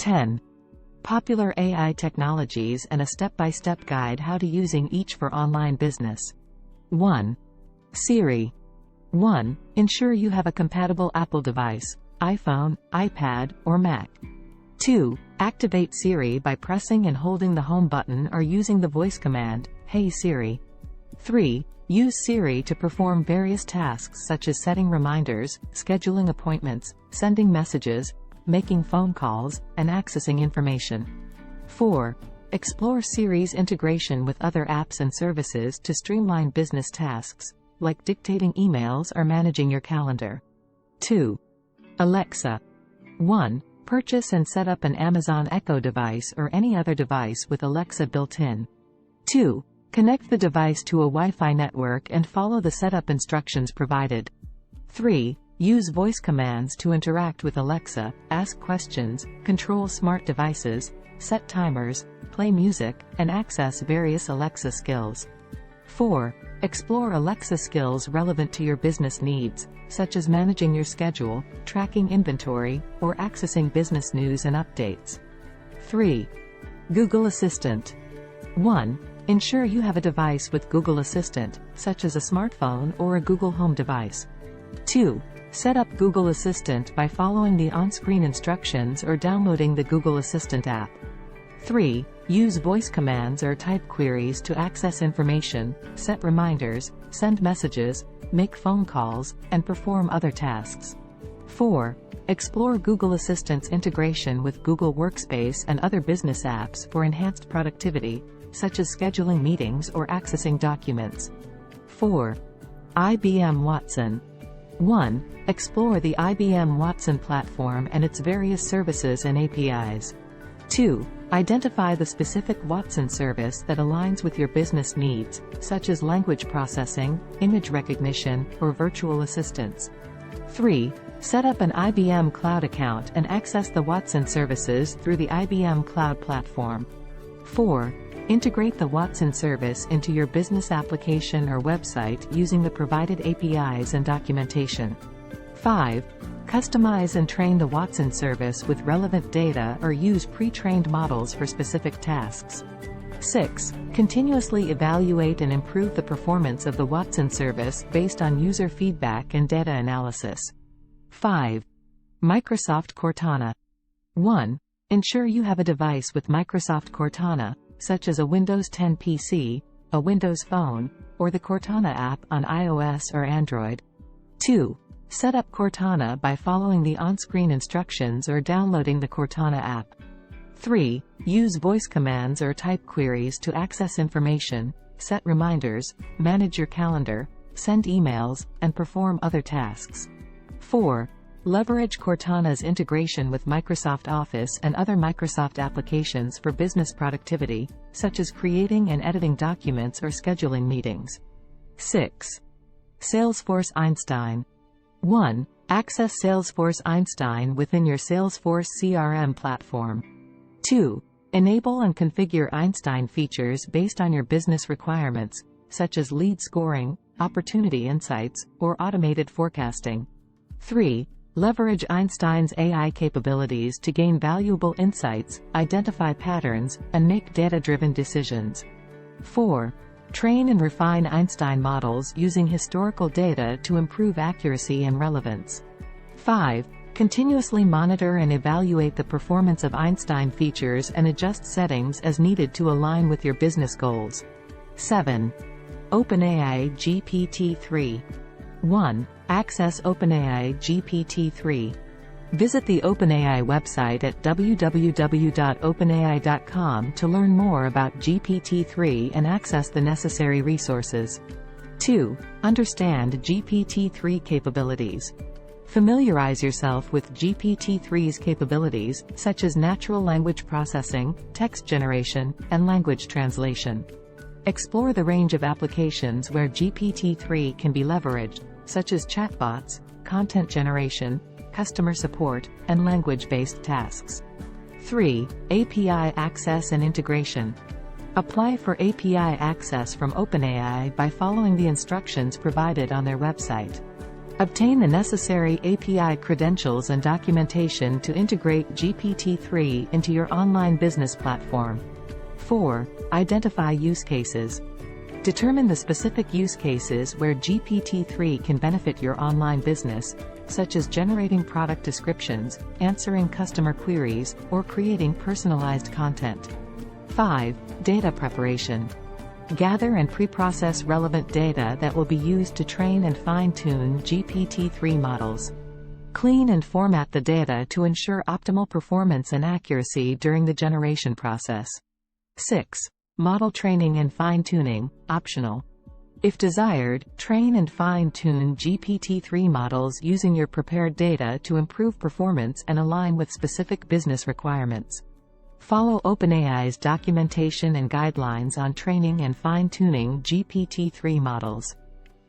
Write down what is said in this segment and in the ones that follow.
10. Popular AI technologies and a step-by-step guide how to using each for online business. 1. Siri. 1. Ensure you have a compatible Apple device, iPhone, iPad, or Mac. 2. Activate Siri by pressing and holding the home button or using the voice command, Hey Siri. 3. Use Siri to perform various tasks such as setting reminders, scheduling appointments, sending messages, making phone calls, and accessing information. 4. Explore Siri's integration with other apps and services to streamline business tasks, like dictating emails or managing your calendar. 2. Alexa. 1. Purchase and set up an Amazon Echo device or any other device with Alexa built-in. 2. Connect the device to a Wi-Fi network and follow the setup instructions provided. 3. Use voice commands to interact with Alexa, ask questions, control smart devices, set timers, play music, and access various Alexa skills. 4. Explore Alexa skills relevant to your business needs, such as managing your schedule, tracking inventory, or accessing business news and updates. 3. Google Assistant. 1. Ensure you have a device with Google Assistant, such as a smartphone or a Google Home device. 2. Set up Google Assistant by following the on-screen instructions or downloading the Google Assistant app. 3. Use voice commands or type queries to access information, set reminders, send messages, make phone calls, and perform other tasks. 4. Explore Google Assistant's integration with Google Workspace and other business apps for enhanced productivity, such as scheduling meetings or accessing documents. 4. IBM Watson. 1. Explore the IBM Watson platform and its various services and APIs. 2. Identify the specific Watson service that aligns with your business needs, such as language processing, image recognition, or virtual assistants. 3. Set up an IBM Cloud account and access the Watson services through the IBM Cloud platform. 4. Integrate the Watson service into your business application or website using the provided APIs and documentation. 5. Customize and train the Watson service with relevant data or use pre-trained models for specific tasks. 6. Continuously evaluate and improve the performance of the Watson service based on user feedback and data analysis. 5. Microsoft Cortana. 1. Ensure you have a device with Microsoft Cortana, such as a Windows 10 PC, a Windows Phone, or the Cortana app on iOS or Android. 2. Set up Cortana by following the on-screen instructions or downloading the Cortana app. 3. Use voice commands or type queries to access information, set reminders, manage your calendar, send emails, and perform other tasks. 4. Leverage Cortana's integration with Microsoft Office and other Microsoft applications for business productivity, such as creating and editing documents or scheduling meetings. 6. Salesforce Einstein. 1. Access Salesforce Einstein within your Salesforce CRM platform. 2. Enable and configure Einstein features based on your business requirements, such as lead scoring, opportunity insights, or automated forecasting. 3. Leverage Einstein's AI capabilities to gain valuable insights, identify patterns, and make data-driven decisions. 4. Train and refine Einstein models using historical data to improve accuracy and relevance. 5. Continuously monitor and evaluate the performance of Einstein features and adjust settings as needed to align with your business goals. 7. OpenAI GPT-3. 1. Access OpenAI GPT-3. Visit the OpenAI website at www.openai.com to learn more about GPT-3 and access the necessary resources. 2. Understand GPT-3 capabilities. Familiarize yourself with GPT-3's capabilities, such as natural language processing, text generation, and language translation. Explore the range of applications where GPT-3 can be leveraged, such as chatbots, content generation, customer support, and language-based tasks. 3. API access and integration. Apply for API access from OpenAI by following the instructions provided on their website. Obtain the necessary API credentials and documentation to integrate GPT-3 into your online business platform. 4. Identify use cases. Determine the specific use cases where GPT-3 can benefit your online business, such as generating product descriptions, answering customer queries, or creating personalized content. 5. Data preparation. Gather and pre-process relevant data that will be used to train and fine-tune GPT-3 models. Clean and format the data to ensure optimal performance and accuracy during the generation process. 6. Model training and fine-tuning, optional. If desired, train and fine-tune GPT-3 models using your prepared data to improve performance and align with specific business requirements. Follow OpenAI's documentation and guidelines on training and fine-tuning GPT-3 models.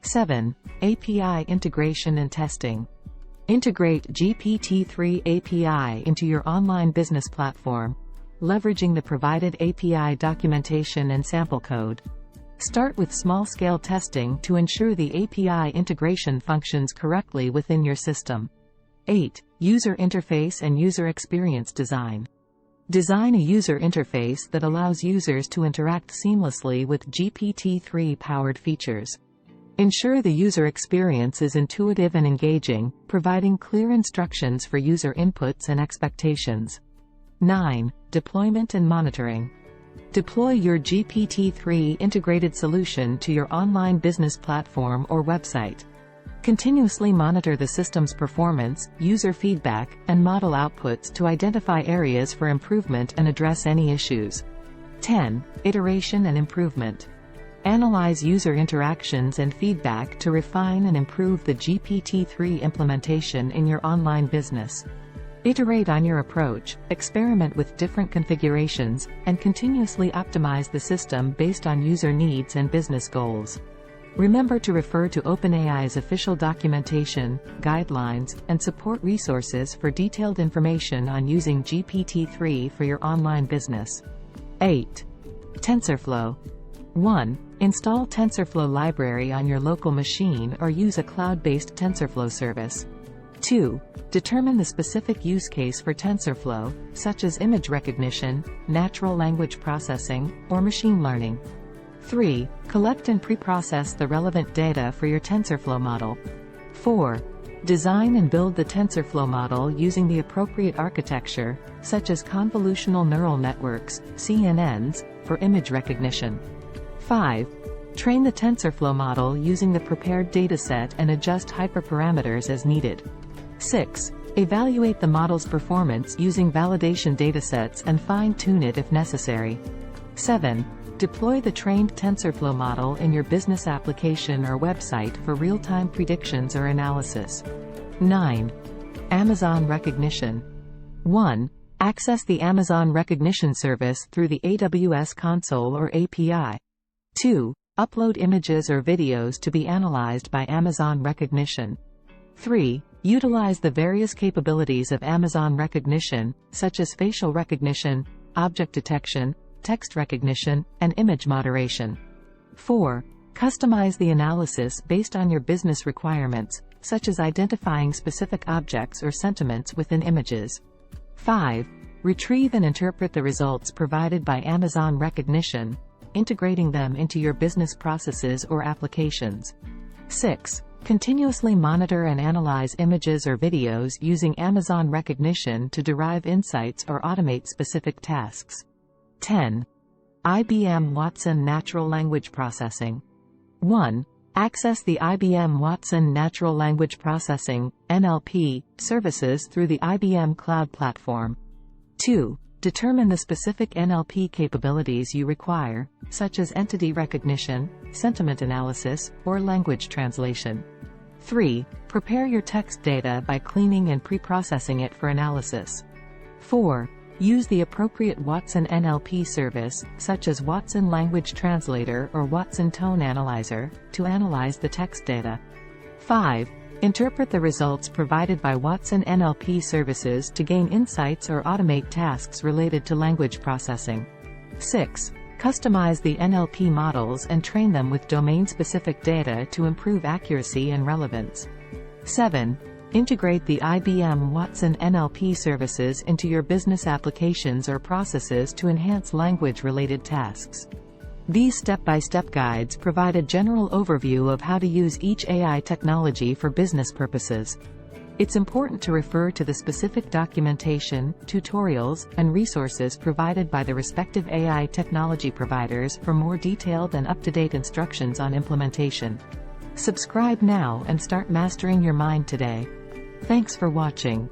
7. API integration and testing. Integrate GPT-3 API into your online business platform, leveraging the provided API documentation and sample code. Start with small-scale testing to ensure the API integration functions correctly within your system. 8. User interface and user experience design. Design a user interface that allows users to interact seamlessly with GPT-3-powered features. Ensure the user experience is intuitive and engaging, providing clear instructions for user inputs and expectations. 9. Deployment and monitoring. Deploy your GPT-3 integrated solution to your online business platform or website. Continuously monitor the system's performance, user feedback, and model outputs to identify areas for improvement and address any issues. 10. Iteration and improvement. Analyze user interactions and feedback to refine and improve the GPT-3 implementation in your online business. Iterate on your approach, experiment with different configurations, and continuously optimize the system based on user needs and business goals. Remember to refer to OpenAI's official documentation, guidelines, and support resources for detailed information on using GPT-3 for your online business. 8. TensorFlow. 1. Install TensorFlow library on your local machine or use a cloud-based TensorFlow service. 2. Determine the specific use case for TensorFlow, such as image recognition, natural language processing, or machine learning. 3. Collect and pre-process the relevant data for your TensorFlow model. 4. Design and build the TensorFlow model using the appropriate architecture, such as convolutional neural networks, CNNs, for image recognition. 5. Train the TensorFlow model using the prepared dataset and adjust hyperparameters as needed. 6. Evaluate the model's performance using validation datasets and fine-tune it if necessary. 7. Deploy the trained TensorFlow model in your business application or website for real-time predictions or analysis. 9. Amazon Rekognition. 1. Access the Amazon Rekognition service through the AWS console or API. 2. Upload images or videos to be analyzed by Amazon Rekognition. 3. Utilize the various capabilities of Amazon Rekognition, such as facial recognition, object detection, text recognition, and image moderation. 4. Customize the analysis based on your business requirements, such as identifying specific objects or sentiments within images. 5. Retrieve and interpret the results provided by Amazon Rekognition, integrating them into your business processes or applications. 6. Continuously monitor and analyze images or videos using Amazon Rekognition to derive insights or automate specific tasks. 10. IBM Watson Natural Language Processing. 1. Access the IBM Watson Natural Language Processing, NLP, services through the IBM Cloud Platform. 2. Determine the specific NLP capabilities you require, such as entity recognition, sentiment analysis, or language translation. 3. Prepare your text data by cleaning and pre-processing it for analysis. 4. Use the appropriate Watson NLP service, such as Watson Language Translator or Watson Tone Analyzer, to analyze the text data. 5. Interpret the results provided by Watson NLP services to gain insights or automate tasks related to language processing. 6. Customize the NLP models and train them with domain-specific data to improve accuracy and relevance. 7. Integrate the IBM Watson NLP services into your business applications or processes to enhance language-related tasks. These step-by-step guides provide a general overview of how to use each AI technology for business purposes. It's important to refer to the specific documentation, tutorials, and resources provided by the respective AI technology providers for more detailed and up-to-date instructions on implementation. Subscribe now and start mastering your mind today. Thanks for watching.